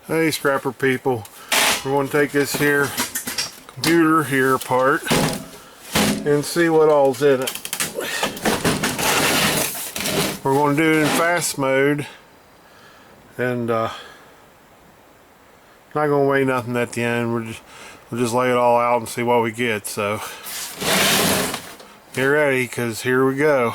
Hey scrapper people, we're going to take this here computer here apart and see what all's in it. We're going to do it in fast mode and not going to weigh nothing at the end. We'll just lay it all out and see what we get. So get ready, because here we go.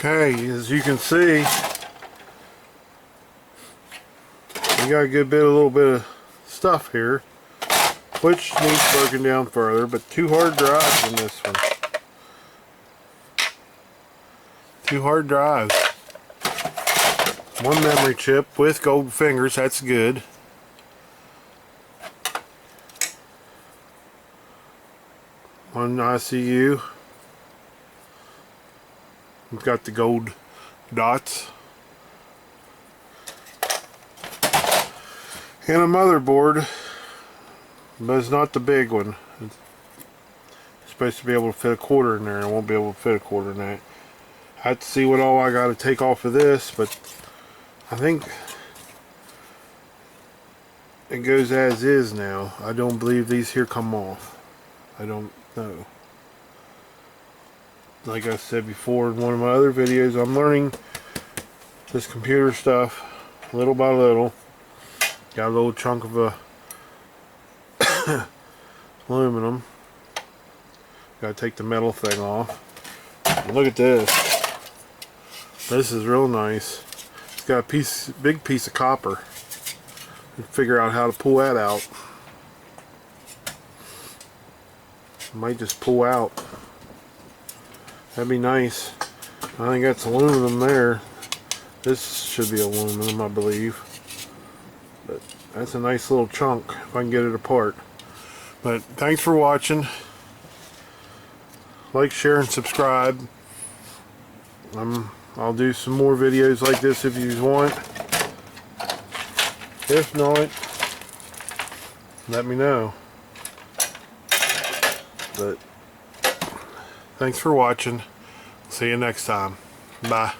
Okay, as you can see, we got a good bit, a little bit of stuff here, which needs broken down further, but 2 hard drives in this one. 2 hard drives. 1 memory chip with gold fingers, that's good. 1 ICU. We've got the gold dots. And a motherboard, but it's not the big one. It's supposed to be able to fit a quarter in there, and I won't be able to fit a quarter in that. I have to see what all I got to take off of this, but I think it goes as is now. I don't believe these here come off. I don't know. Like I said before in one of my other videos, I'm learning this computer stuff little by little. Got a little chunk of aluminum. Gotta take the metal thing off. And look at this. This is real nice. It's got a big piece of copper. Figure out how to pull that out. Might just pull out. That'd be nice. I think that's aluminum there. This should be aluminum, I believe. But that's a nice little chunk if I can get it apart. But thanks for watching. Like, share, and subscribe. I'll do some more videos like this if you want. If not, let me know. But thanks for watching. See you next time. Bye.